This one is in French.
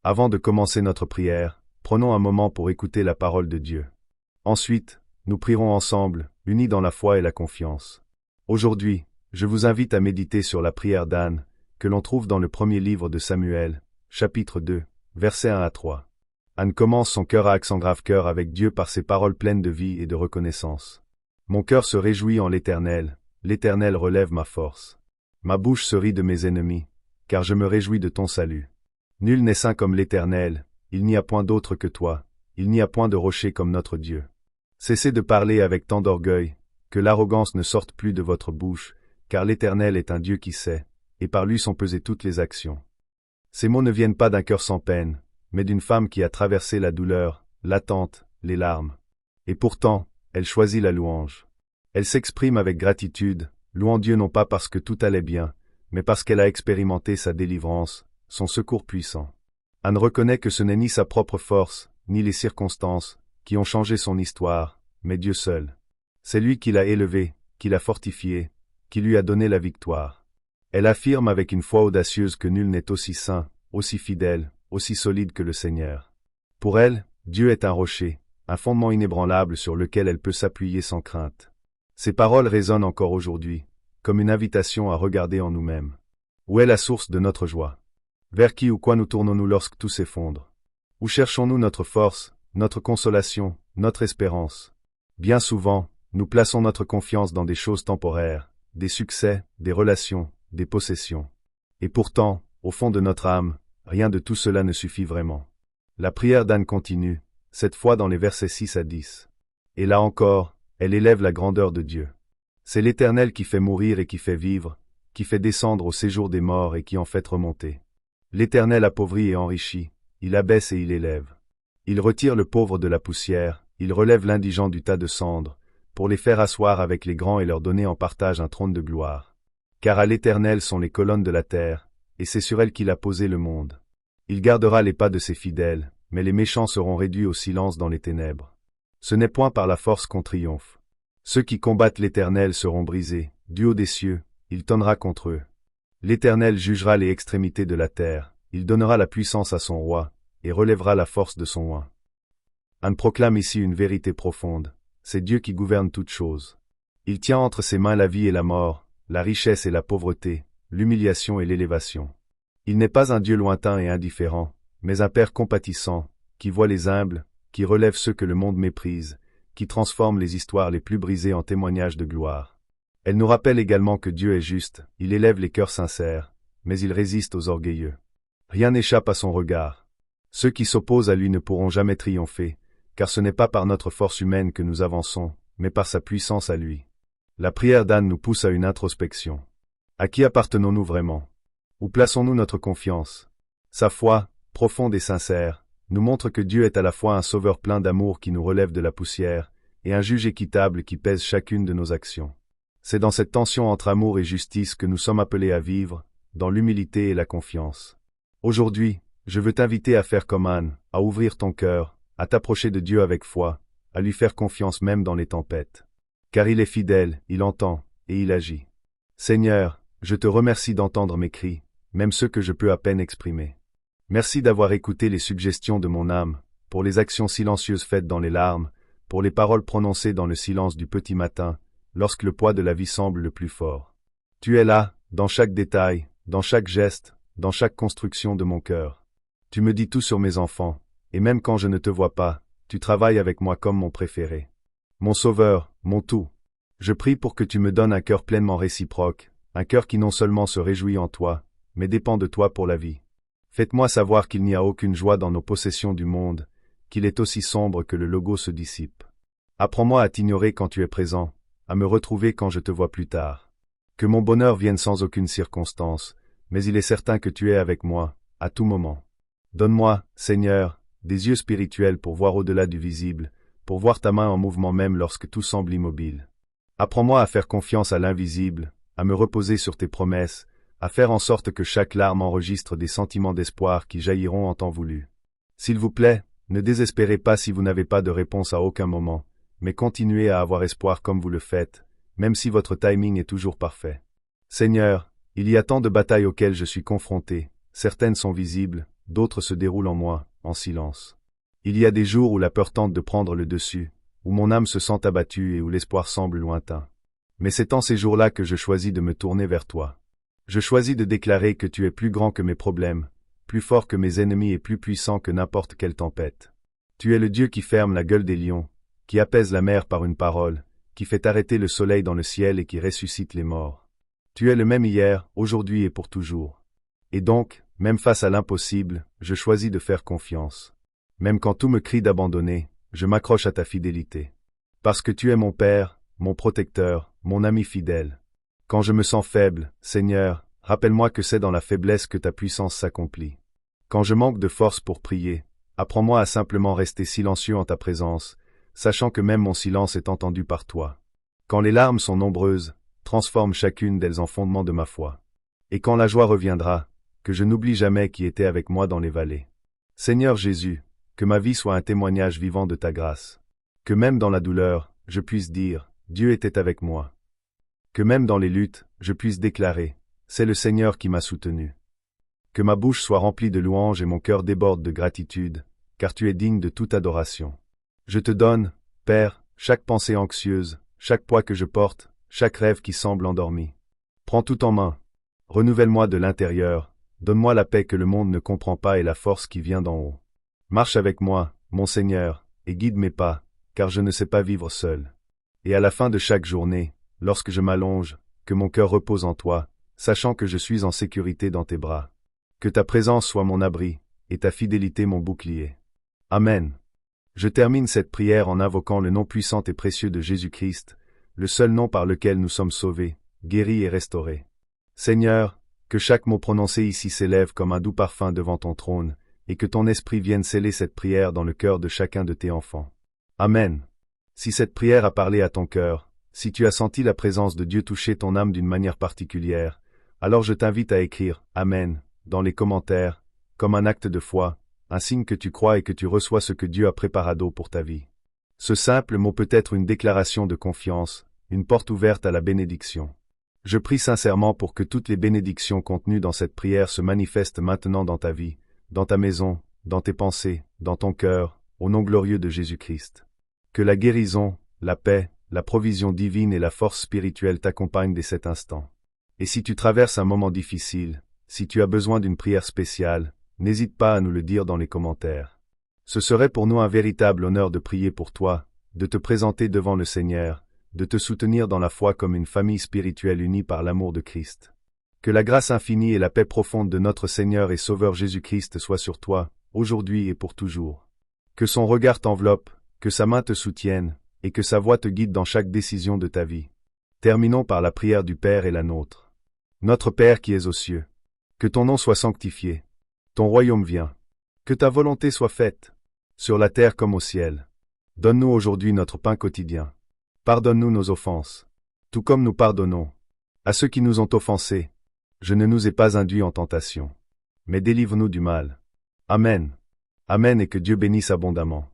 Avant de commencer notre prière, prenons un moment pour écouter la parole de Dieu. Ensuite, nous prierons ensemble, unis dans la foi et la confiance. Aujourd'hui, je vous invite à méditer sur la prière d'Anne, que l'on trouve dans le premier livre de Samuel, chapitre 2, versets 1 à 3. Anne commence son cœur à accent grave cœur avec Dieu par ses paroles pleines de vie et de reconnaissance. Mon cœur se réjouit en l'Éternel, l'Éternel relève ma force. Ma bouche se rit de mes ennemis, car je me réjouis de ton salut. Nul n'est saint comme l'Éternel, il n'y a point d'autre que toi, il n'y a point de rocher comme notre Dieu. Cessez de parler avec tant d'orgueil, que l'arrogance ne sorte plus de votre bouche, car l'Éternel est un Dieu qui sait, et par lui sont pesées toutes les actions. Ces mots ne viennent pas d'un cœur sans peine, mais d'une femme qui a traversé la douleur, l'attente, les larmes. Et pourtant, elle choisit la louange. Elle s'exprime avec gratitude, louant Dieu non pas parce que tout allait bien, mais parce qu'elle a expérimenté sa délivrance, son secours puissant. Anne reconnaît que ce n'est ni sa propre force, ni les circonstances, qui ont changé son histoire, mais Dieu seul. C'est lui qui l'a élevé, qui l'a fortifié, qui lui a donné la victoire. Elle affirme avec une foi audacieuse que nul n'est aussi saint, aussi fidèle, aussi solide que le Seigneur. Pour elle, Dieu est un rocher, un fondement inébranlable sur lequel elle peut s'appuyer sans crainte. Ces paroles résonnent encore aujourd'hui, comme une invitation à regarder en nous-mêmes. Où est la source de notre joie? Vers qui ou quoi nous tournons-nous lorsque tout s'effondre? Où cherchons-nous notre force, notre consolation, notre espérance? Bien souvent, nous plaçons notre confiance dans des choses temporaires, des succès, des relations, des possessions. Et pourtant, au fond de notre âme, rien de tout cela ne suffit vraiment. La prière d'Anne continue, cette fois dans les versets 6 à 10. Et là encore, elle élève la grandeur de Dieu. C'est l'Éternel qui fait mourir et qui fait vivre, qui fait descendre au séjour des morts et qui en fait remonter. L'Éternel appauvrit et enrichit, il abaisse et il élève. Il retire le pauvre de la poussière, il relève l'indigent du tas de cendres, pour les faire asseoir avec les grands et leur donner en partage un trône de gloire. Car à l'Éternel sont les colonnes de la terre, et c'est sur elles qu'il a posé le monde. Il gardera les pas de ses fidèles, mais les méchants seront réduits au silence dans les ténèbres. Ce n'est point par la force qu'on triomphe. Ceux qui combattent l'Éternel seront brisés, du haut des cieux, il tonnera contre eux. L'Éternel jugera les extrémités de la terre, il donnera la puissance à son roi, et relèvera la force de son oint. Anne proclame ici une vérité profonde, c'est Dieu qui gouverne toutes choses. Il tient entre ses mains la vie et la mort, la richesse et la pauvreté, l'humiliation et l'élévation. Il n'est pas un Dieu lointain et indifférent, mais un Père compatissant, qui voit les humbles, qui relève ceux que le monde méprise, qui transforme les histoires les plus brisées en témoignages de gloire. Elle nous rappelle également que Dieu est juste, il élève les cœurs sincères, mais il résiste aux orgueilleux. Rien n'échappe à son regard. Ceux qui s'opposent à lui ne pourront jamais triompher, car ce n'est pas par notre force humaine que nous avançons, mais par sa puissance à lui. La prière d'Anne nous pousse à une introspection. À qui appartenons-nous vraiment? Où plaçons-nous notre confiance? Sa foi, profonde et sincère, nous montre que Dieu est à la fois un sauveur plein d'amour qui nous relève de la poussière, et un juge équitable qui pèse chacune de nos actions. C'est dans cette tension entre amour et justice que nous sommes appelés à vivre, dans l'humilité et la confiance. Aujourd'hui, je veux t'inviter à faire comme Anne, à ouvrir ton cœur, à t'approcher de Dieu avec foi, à lui faire confiance même dans les tempêtes. Car il est fidèle, il entend, et il agit. Seigneur, je te remercie d'entendre mes cris, même ceux que je peux à peine exprimer. Merci d'avoir écouté les suggestions de mon âme, pour les actions silencieuses faites dans les larmes, pour les paroles prononcées dans le silence du petit matin, lorsque le poids de la vie semble le plus fort. Tu es là, dans chaque détail, dans chaque geste, dans chaque construction de mon cœur. Tu me dis tout sur mes enfants, et même quand je ne te vois pas, tu travailles avec moi comme mon préféré. Mon sauveur, mon tout. Je prie pour que tu me donnes un cœur pleinement réciproque, un cœur qui non seulement se réjouit en toi, mais dépend de toi pour la vie. Faites-moi savoir qu'il n'y a aucune joie dans nos possessions du monde, qu'il est aussi sombre que le logo se dissipe. Apprends-moi à t'ignorer quand tu es présent, à me retrouver quand je te vois plus tard. Que mon bonheur vienne sans aucune circonstance, mais il est certain que tu es avec moi, à tout moment. Donne-moi, Seigneur, des yeux spirituels pour voir au-delà du visible, pour voir ta main en mouvement même lorsque tout semble immobile. Apprends-moi à faire confiance à l'invisible, à me reposer sur tes promesses, à faire en sorte que chaque larme enregistre des sentiments d'espoir qui jailliront en temps voulu. S'il vous plaît, ne désespérez pas si vous n'avez pas de réponse à aucun moment, mais continuez à avoir espoir comme vous le faites, même si votre timing est toujours parfait. Seigneur, il y a tant de batailles auxquelles je suis confronté, certaines sont visibles, d'autres se déroulent en moi, en silence. Il y a des jours où la peur tente de prendre le dessus, où mon âme se sent abattue et où l'espoir semble lointain. Mais c'est en ces jours-là que je choisis de me tourner vers toi. Je choisis de déclarer que tu es plus grand que mes problèmes, plus fort que mes ennemis et plus puissant que n'importe quelle tempête. Tu es le Dieu qui ferme la gueule des lions, qui apaise la mer par une parole, qui fait arrêter le soleil dans le ciel et qui ressuscite les morts. Tu es le même hier, aujourd'hui et pour toujours. Et donc, même face à l'impossible, je choisis de faire confiance. Même quand tout me crie d'abandonner, je m'accroche à ta fidélité. Parce que tu es mon Père, mon protecteur, mon ami fidèle. Quand je me sens faible, Seigneur, rappelle-moi que c'est dans la faiblesse que ta puissance s'accomplit. Quand je manque de force pour prier, apprends-moi à simplement rester silencieux en ta présence, sachant que même mon silence est entendu par toi. Quand les larmes sont nombreuses, transforme chacune d'elles en fondement de ma foi. Et quand la joie reviendra, que je n'oublie jamais qui était avec moi dans les vallées. Seigneur Jésus, que ma vie soit un témoignage vivant de ta grâce. Que même dans la douleur, je puisse dire, Dieu était avec moi. Que même dans les luttes, je puisse déclarer, c'est le Seigneur qui m'a soutenu. Que ma bouche soit remplie de louanges et mon cœur déborde de gratitude, car tu es digne de toute adoration. Je te donne, Père, chaque pensée anxieuse, chaque poids que je porte, chaque rêve qui semble endormi. Prends tout en main. Renouvelle-moi de l'intérieur, donne-moi la paix que le monde ne comprend pas et la force qui vient d'en haut. Marche avec moi, mon Seigneur, et guide mes pas, car je ne sais pas vivre seul. Et à la fin de chaque journée, lorsque je m'allonge, que mon cœur repose en toi, sachant que je suis en sécurité dans tes bras. Que ta présence soit mon abri, et ta fidélité mon bouclier. Amen. Je termine cette prière en invoquant le nom puissant et précieux de Jésus-Christ, le seul nom par lequel nous sommes sauvés, guéris et restaurés. Seigneur, que chaque mot prononcé ici s'élève comme un doux parfum devant ton trône, et que ton esprit vienne sceller cette prière dans le cœur de chacun de tes enfants. Amen. Si cette prière a parlé à ton cœur, si tu as senti la présence de Dieu toucher ton âme d'une manière particulière, alors je t'invite à écrire « Amen » dans les commentaires, comme un acte de foi, un signe que tu crois et que tu reçois ce que Dieu a préparé pour ta vie. Ce simple mot peut être une déclaration de confiance, une porte ouverte à la bénédiction. Je prie sincèrement pour que toutes les bénédictions contenues dans cette prière se manifestent maintenant dans ta vie, dans ta maison, dans tes pensées, dans ton cœur, au nom glorieux de Jésus-Christ. Que la guérison, la paix, la provision divine et la force spirituelle t'accompagnent dès cet instant. Et si tu traverses un moment difficile, si tu as besoin d'une prière spéciale, n'hésite pas à nous le dire dans les commentaires. Ce serait pour nous un véritable honneur de prier pour toi, de te présenter devant le Seigneur, de te soutenir dans la foi comme une famille spirituelle unie par l'amour de Christ. Que la grâce infinie et la paix profonde de notre Seigneur et Sauveur Jésus-Christ soient sur toi, aujourd'hui et pour toujours. Que son regard t'enveloppe, que sa main te soutienne, et que sa voix te guide dans chaque décision de ta vie. Terminons par la prière du Père et la nôtre. Notre Père qui es aux cieux, que ton nom soit sanctifié. Ton royaume vienne. Que ta volonté soit faite, sur la terre comme au ciel. Donne-nous aujourd'hui notre pain quotidien. Pardonne-nous nos offenses, tout comme nous pardonnons à ceux qui nous ont offensés. Je ne nous ai pas induits en tentation, mais délivre-nous du mal. Amen. Amen et que Dieu bénisse abondamment.